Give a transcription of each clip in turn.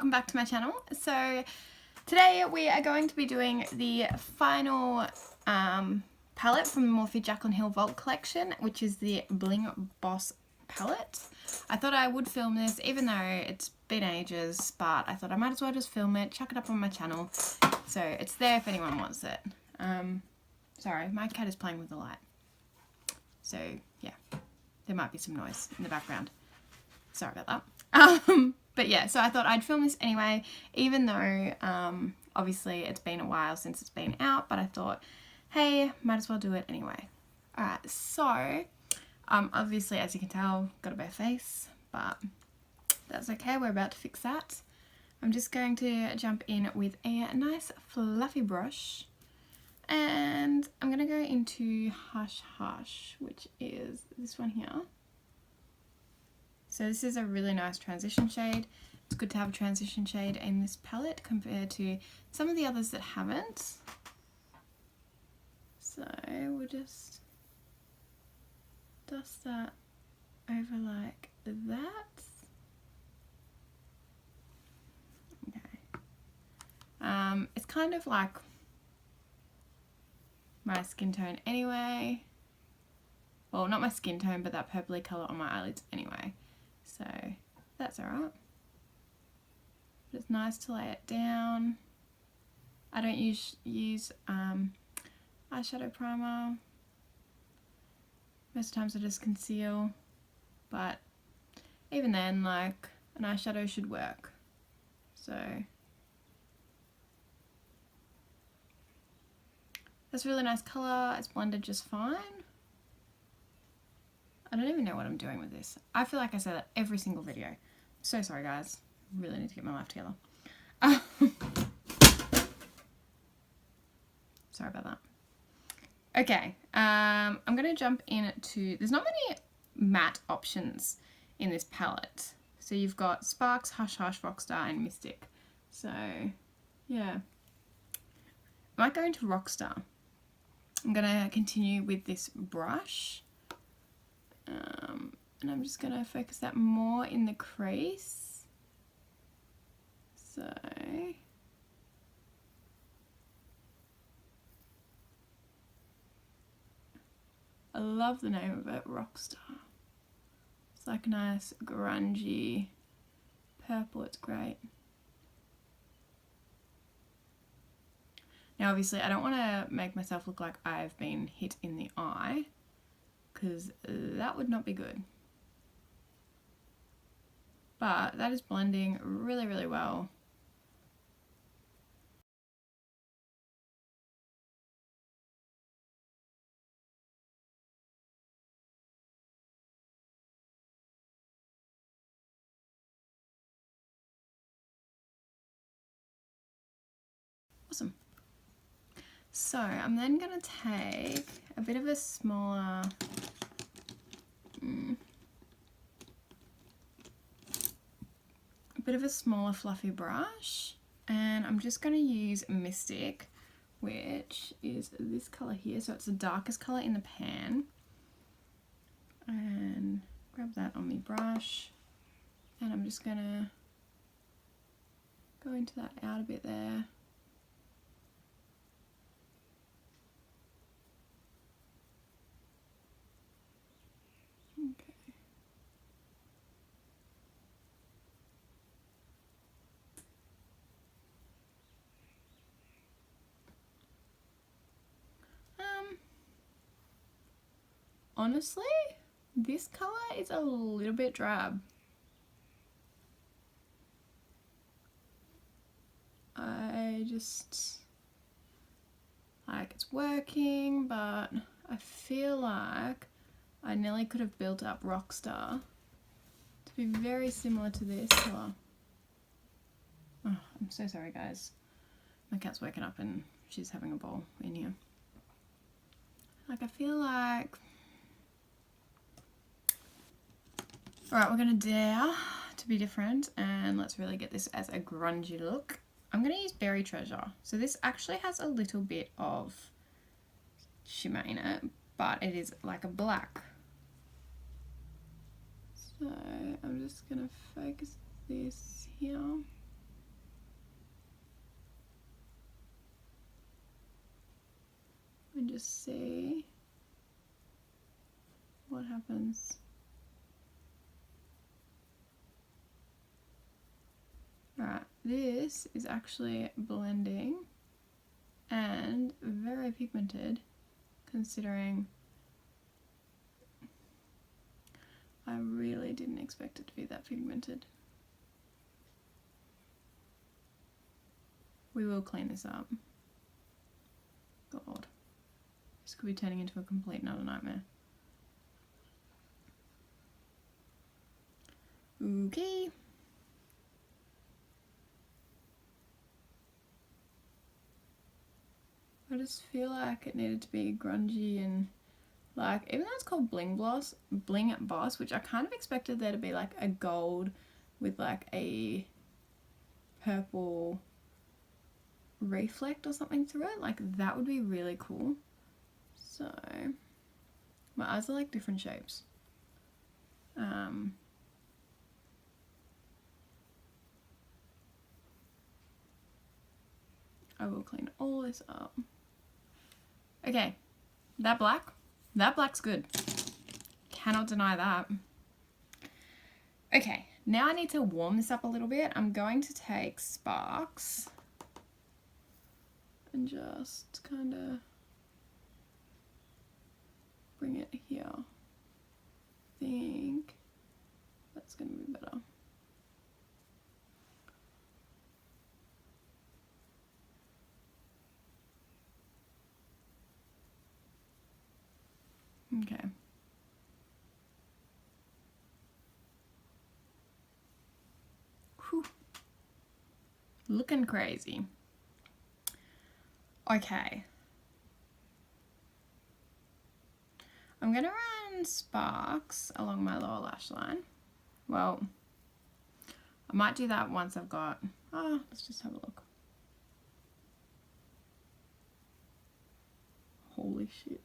welcome back to my channel. So today we are going to be doing the final palette from the Morphe Jaclyn Hill Vault collection, which is the Bling Boss palette. I thought I would film this even though it's been ages, but I thought I might as well just film it, chuck it up on my channel, so it's there if anyone wants it. Sorry, my cat is playing with the light, so yeah, there might be some noise in the background. Sorry about that. But yeah, so I thought I'd film this anyway, even though obviously it's been a while since it's been out, but I thought, hey, might as well do it anyway. Alright, so obviously, as you can tell, got a bare face, but that's okay, we're about to fix that. I'm just going to jump in with a nice fluffy brush, and I'm going to go into Hush Hush, which is this one here. So this is a really nice transition shade. It's good to have a transition shade in this palette compared to some of the others that haven't. So we'll just dust that over like that. Okay. It's kind of like my skin tone anyway. Well, not my skin tone, but that purpley colour on my eyelids anyway. So that's alright. But it's nice to lay it down. I don't use eyeshadow primer. Most times I just conceal, but even then, like, an eyeshadow should work. So that's a really nice colour. It's blended just fine. I don't even know what I'm doing with this. I feel like I say that every single video. So sorry guys. Really need to get my life together. Sorry about that. Okay, I'm going to jump into... There's not many matte options in this palette. So you've got Sparks, Hush Hush, Rockstar and Mystic. So, yeah. I might go into Rockstar. I'm going to continue with this brush. And I'm just going to focus that more in the crease. So I love the name of it, Rockstar. It's like a nice grungy purple, it's great. Now obviously I don't want to make myself look like I've been hit in the eye, because that would not be good. But that is blending really, really well. Awesome. So I'm then going to take a bit of a smaller fluffy brush, and I'm just going to use Mystic, which is this colour here, so it's the darkest colour in the pan, and grab that on my brush, and I'm just going to go into that outer bit there. Honestly, this colour is a little bit drab. I just, like, it's working, but I feel like I nearly could have built up Rockstar to be very similar to this colour. Oh, I'm so sorry guys. My cat's woken up and she's having a ball in here. Like, I feel like... Alright, we're going to dare to be different, and let's really get this as a grungy look. I'm going to use Berry Treasure. So this actually has a little bit of shimmer in it, but it is like a black. So I'm just going to focus this here. and just see what happens. Alright, this is actually blending and very pigmented, considering I really didn't expect it to be that pigmented. We will clean this up. God, this could be turning into a complete another nightmare. Okay. I just feel like it needed to be grungy and like, even though it's called Bling Boss, which I kind of expected there to be like a gold with like a purple reflect or something through it. Like that would be really cool. So my eyes are like different shapes. I will clean all this up. Okay, that black's good. Cannot deny that. Okay, now I need to warm this up a little bit. I'm going to take Sparks and just kind of bring it here. I think that's going to be better. Okay. Whew. Looking crazy. Okay. I'm going to run Sparks along my lower lash line. Well, I might do that once I've got... Oh, let's just have a look. Holy shit.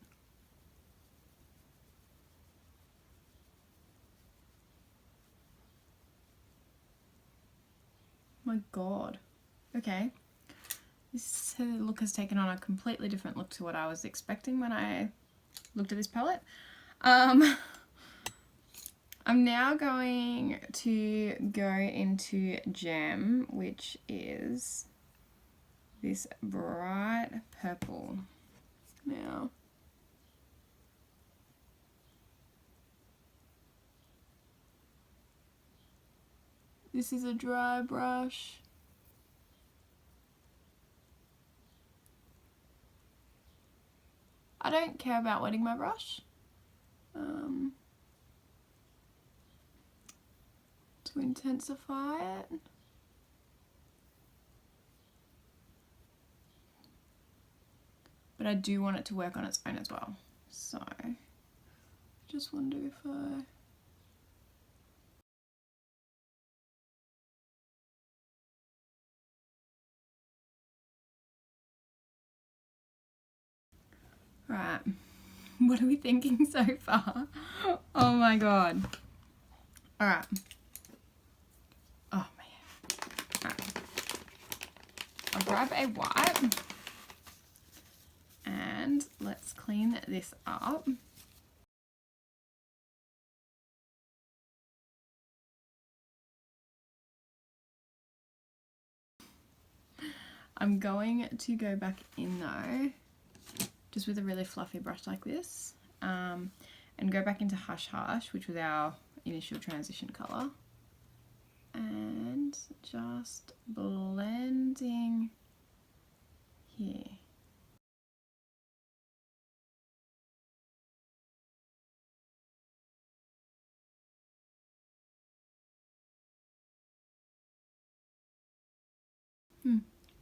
My god. Okay. This look has taken on a completely different look to what I was expecting when I looked at this palette. I'm now going to go into Gem, which is this bright purple. Now, this is a dry brush. I don't care about wetting my brush. To intensify it. But I do want it to work on its own as well. So, just wonder if I... Right, what are we thinking so far? Oh my god. Alright. Oh man. Alright. I'll grab a wipe and let's clean this up. I'm going to go back in though, just with a really fluffy brush like this, and go back into Hush Hush, which was our initial transition colour, and just blending here.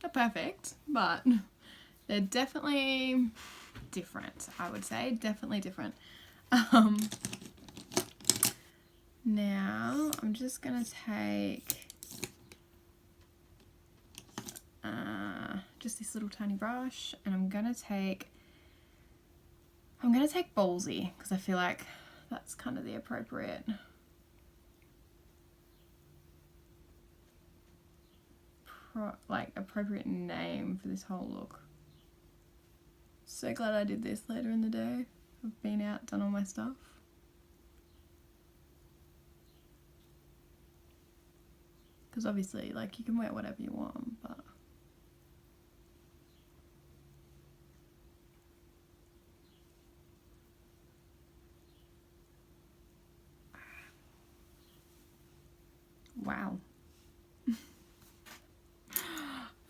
Not perfect, but they're definitely different, I would say. Definitely different. Now I'm just gonna take just this little tiny brush, and I'm gonna take Ballsy, because I feel like that's kind of the appropriate appropriate name for this whole look. So glad I did this later in the day. I've been out, done all my stuff. Because obviously, like, you can wear whatever you want, but... Wow.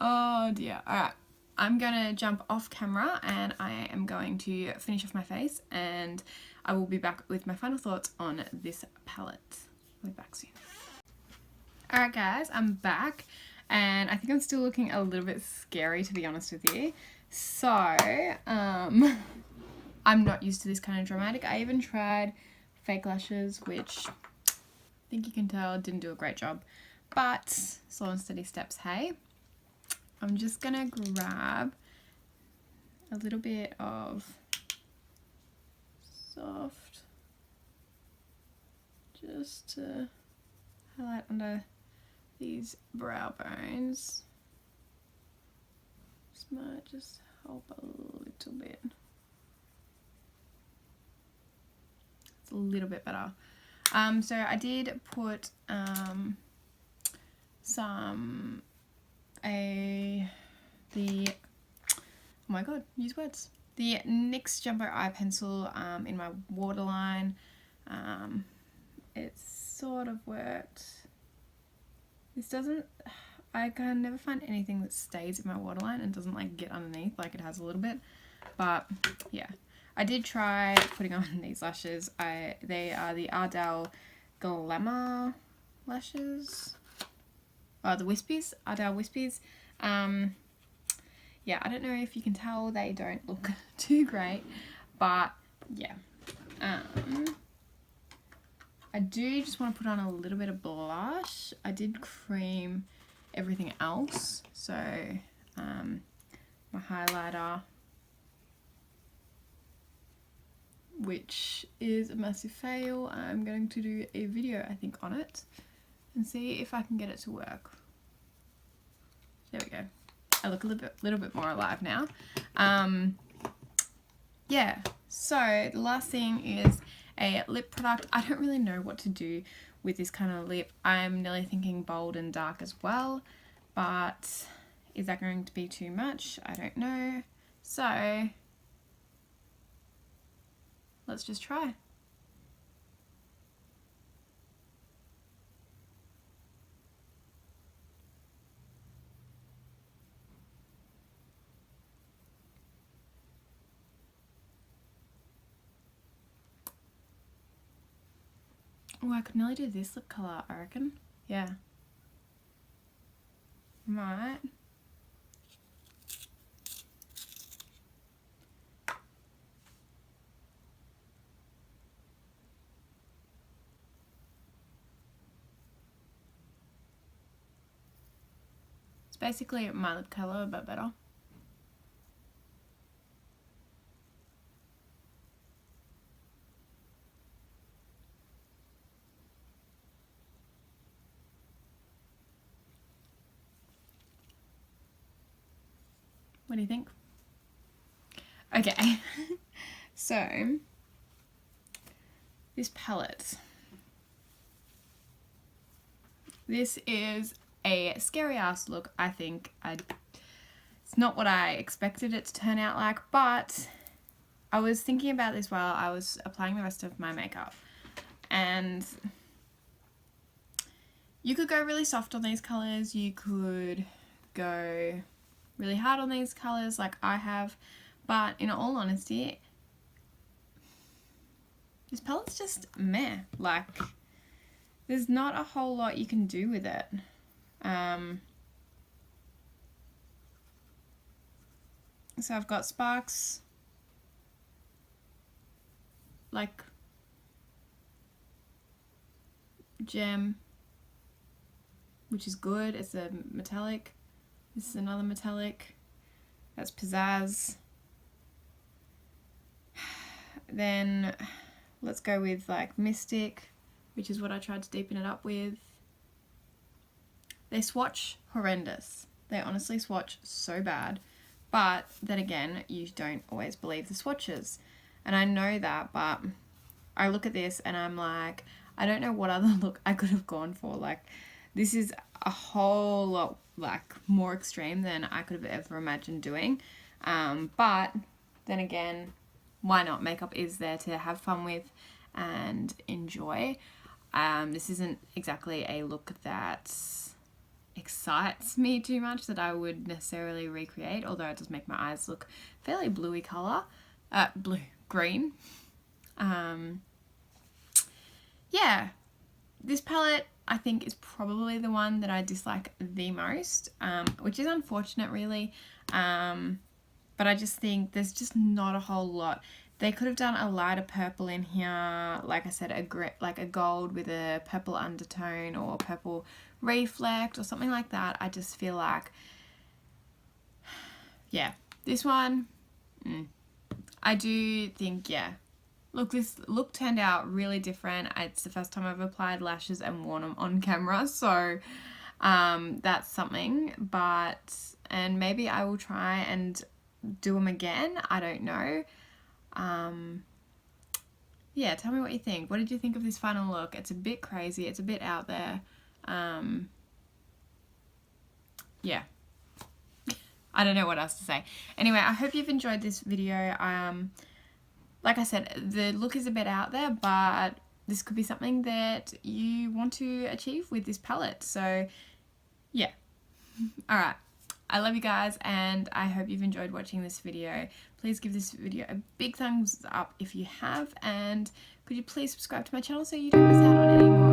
Oh dear. Alright. I'm gonna jump off camera and I am going to finish off my face and I will be back with my final thoughts on this palette. I'll be back soon. Alright guys, I'm back and I think I'm still looking a little bit scary, to be honest with you. So, I'm not used to this kind of dramatic. I even tried fake lashes, which I think you can tell didn't do a great job, but slow and steady steps, hey. I'm just gonna grab a little bit of soft just to highlight under these brow bones. This might just help a little bit. It's a little bit better. So I did put the NYX Jumbo Eye Pencil in my waterline. It sort of worked. This doesn't, I can never find anything that stays in my waterline and doesn't like get underneath like it has a little bit, but yeah. I did try putting on these lashes. They are the Ardell Glamour lashes. The Wispies, Ardell Wispies. Yeah, I don't know if you can tell, they don't look too great, but yeah. I do just want to put on a little bit of blush. I did cream everything else, so my highlighter, which is a massive fail. I'm going to do a video, I think, on it and see if I can get it to work. There we go. I look a little bit more alive now. Yeah, so the last thing is a lip product. I don't really know what to do with this kind of lip. I'm nearly thinking bold and dark as well, but is that going to be too much? I don't know. So let's just try. Oh, I could nearly do this lip colour, I reckon. Yeah. Might. It's basically my lip colour, but better. What do you think? Okay, so this palette. This is a scary ass look, I think. It's not what I expected it to turn out like, but I was thinking about this while I was applying the rest of my makeup. And you could go really soft on these colours, you could go really hard on these colours like I have, but in all honesty, this palette's just meh. Like, there's not a whole lot you can do with it. So I've got sparks, like gem, which is good. It's a metallic. This is another metallic. That's pizzazz. Then let's go with like Mystic, which is what I tried to deepen it up with. They swatch horrendous. They honestly swatch so bad, But then again, you don't always believe the swatches. And I know that, but I look at this and I'm like, I don't know what other look I could have gone for. Like, this is a whole lot like more extreme than I could have ever imagined doing. But then again, why not? Makeup is there to have fun with and enjoy. This isn't exactly a look that excites me too much that I would necessarily recreate, although it does make my eyes look fairly bluey colour. Green. Yeah, this palette I think is probably the one that I dislike the most, which is unfortunate really, but I just think there's just not a whole lot. They could have done a lighter purple in here, like I said, like a gold with a purple undertone or purple reflect or something like that. I just feel like, yeah, this one, I do think, yeah. Look, this look turned out really different. It's the first time I've applied lashes and worn them on camera, so that's something. And maybe I will try and do them again. I don't know. Yeah, tell me what you think. What did you think of this final look? It's a bit crazy. It's a bit out there. Yeah. I don't know what else to say. Anyway, I hope you've enjoyed this video. Like I said, the look is a bit out there, but this could be something that you want to achieve with this palette. So, yeah. Alright. I love you guys, and I hope you've enjoyed watching this video. Please give this video a big thumbs up if you have, and could you please subscribe to my channel so you don't miss out on any more